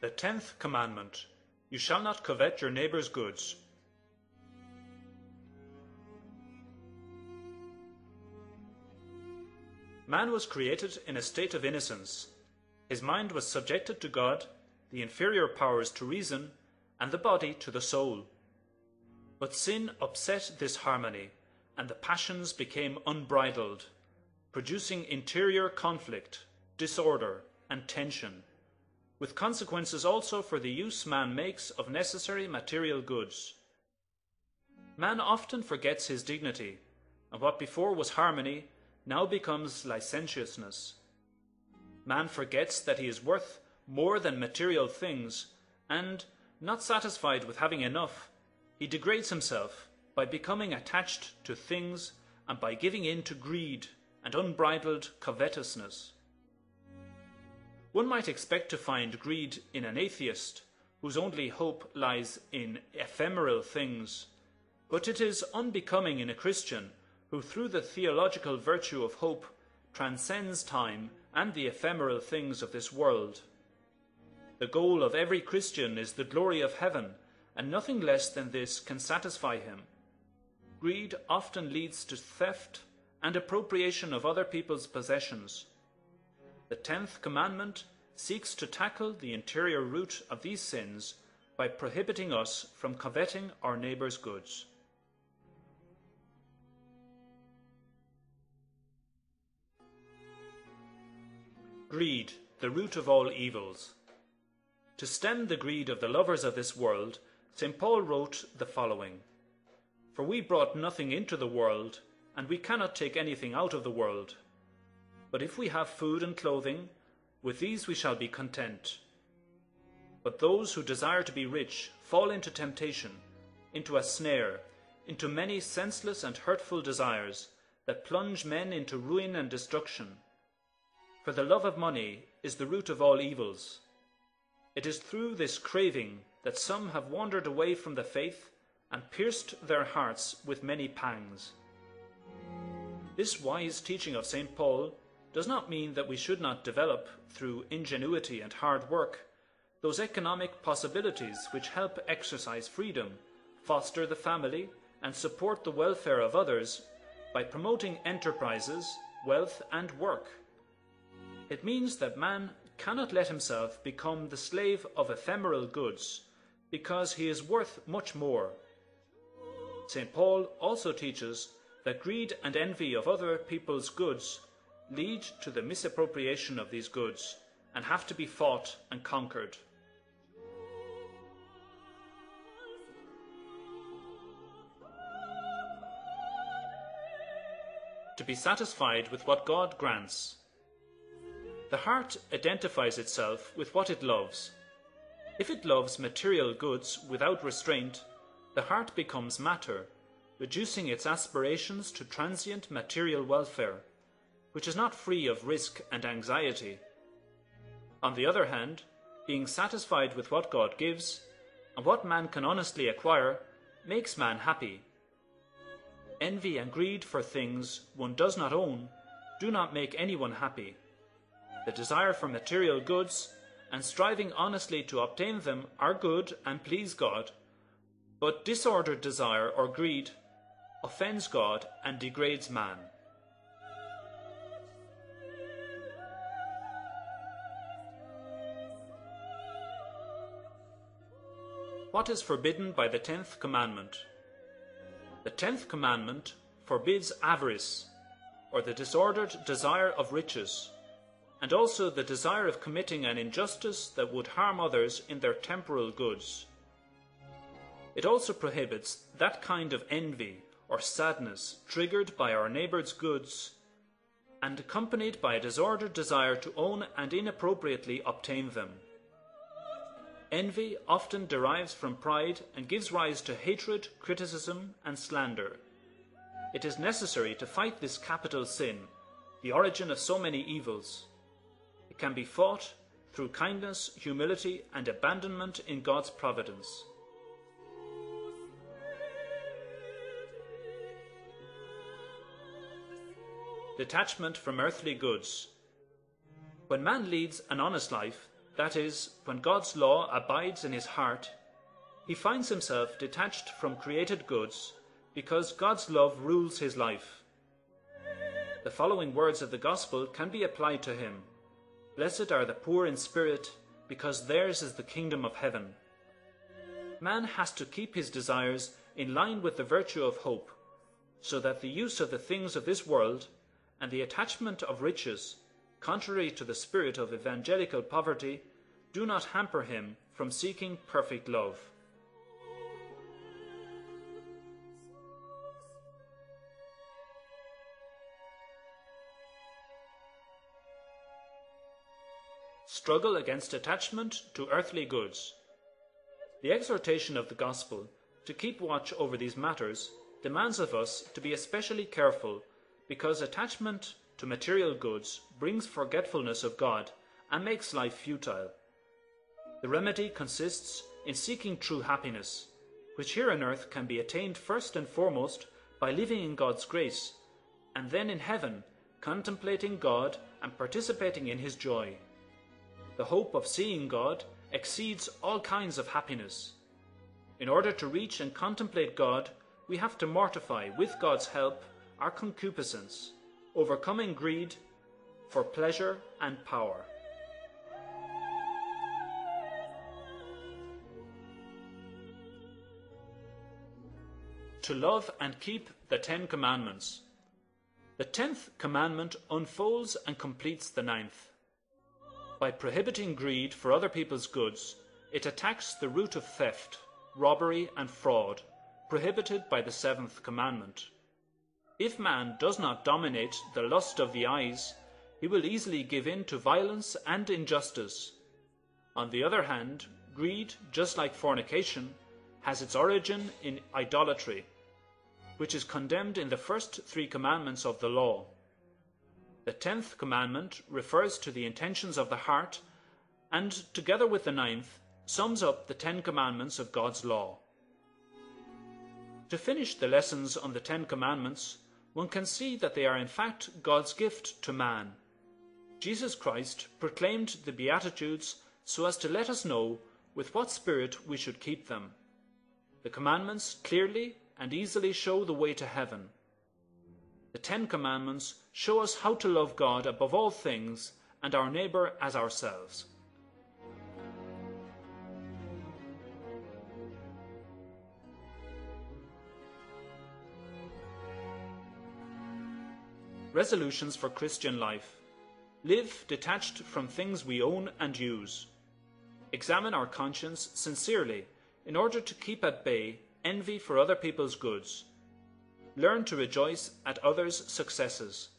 The 10th Commandment. You shall not covet your neighbour's goods. Man was created in a state of innocence. His mind was subjected to God, the inferior powers to reason, and the body to the soul. But sin upset this harmony, and the passions became unbridled, producing interior conflict, disorder, and tension, with consequences also for the use man makes of necessary material goods. Man often forgets his dignity, and what before was harmony now becomes licentiousness. Man forgets that he is worth more than material things, and, not satisfied with having enough, he degrades himself by becoming attached to things and by giving in to greed and unbridled covetousness. One might expect to find greed in an atheist, whose only hope lies in ephemeral things, but it is unbecoming in a Christian who, through the theological virtue of hope, transcends time and the ephemeral things of this world. The goal of every Christian is the glory of heaven, and nothing less than this can satisfy him. Greed often leads to theft and appropriation of other people's possessions. The 10th Commandment seeks to tackle the interior root of these sins by prohibiting us from coveting our neighbour's goods. Greed, the root of all evils. To stem the greed of the lovers of this world, St. Paul wrote the following: "For we brought nothing into the world, and we cannot take anything out of the world. But if we have food and clothing, with these we shall be content. But those who desire to be rich fall into temptation, into a snare, into many senseless and hurtful desires that plunge men into ruin and destruction. For the love of money is the root of all evils. It is through this craving that some have wandered away from the faith and pierced their hearts with many pangs." This wise teaching of St. Paul does not mean that we should not develop, through ingenuity and hard work, those economic possibilities which help exercise freedom, foster the family, and support the welfare of others by promoting enterprises, wealth, and work. It means that man cannot let himself become the slave of ephemeral goods, because he is worth much more. St. Paul also teaches that greed and envy of other people's goods lead to the misappropriation of these goods and have to be fought and conquered. To be satisfied with what God grants. The heart identifies itself with what it loves. If it loves material goods without restraint, the heart becomes matter, reducing its aspirations to transient material welfare, which is not free of risk and anxiety. On the other hand, being satisfied with what God gives, and what man can honestly acquire, makes man happy. Envy and greed for things one does not own do not make anyone happy. The desire for material goods and striving honestly to obtain them are good and please God, but disordered desire or greed offends God and degrades man. What is forbidden by the 10th Commandment? The 10th Commandment forbids avarice, or the disordered desire of riches, and also the desire of committing an injustice that would harm others in their temporal goods. It also prohibits that kind of envy or sadness triggered by our neighbour's goods and accompanied by a disordered desire to own and inappropriately obtain them. Envy often derives from pride and gives rise to hatred, criticism, and slander. It is necessary to fight this capital sin, the origin of so many evils. It can be fought through kindness, humility, and abandonment in God's providence. Detachment from earthly goods. When man leads an honest life, that is, when God's law abides in his heart, he finds himself detached from created goods because God's love rules his life. The following words of the Gospel can be applied to him. Blessed are the poor in spirit, because theirs is the kingdom of heaven. Man has to keep his desires in line with the virtue of hope, so that the use of the things of this world and the attachment of riches, contrary to the spirit of evangelical poverty, do not hamper him from seeking perfect love. Struggle against attachment to earthly goods. The exhortation of the Gospel to keep watch over these matters demands of us to be especially careful, because attachment to material goods brings forgetfulness of God and makes life futile. The remedy consists in seeking true happiness, which here on earth can be attained first and foremost by living in God's grace, and then in heaven contemplating God and participating in his joy. The hope of seeing God exceeds all kinds of happiness. In order to reach and contemplate God, we have to mortify, with God's help, our concupiscence, overcoming greed for pleasure and power. To love and keep the 10 Commandments. The 10th Commandment unfolds and completes the 9th. By prohibiting greed for other people's goods, it attacks the root of theft, robbery and fraud, prohibited by the 7th Commandment. If man does not dominate the lust of the eyes, he will easily give in to violence and injustice. On the other hand, greed, just like fornication, has its origin in idolatry, which is condemned in the first 3 commandments of the law. The 10th commandment refers to the intentions of the heart, and, together with the 9th, sums up the 10 commandments of God's law. To finish the lessons on the 10 commandments, one can see that they are in fact God's gift to man. Jesus Christ proclaimed the Beatitudes so as to let us know with what spirit we should keep them. The commandments clearly and easily show the way to heaven. The 10 Commandments show us how to love God above all things and our neighbour as ourselves. Resolutions for Christian life. Live detached from things we own and use. Examine our conscience sincerely in order to keep at bay envy for other people's goods. Learn to rejoice at others' successes.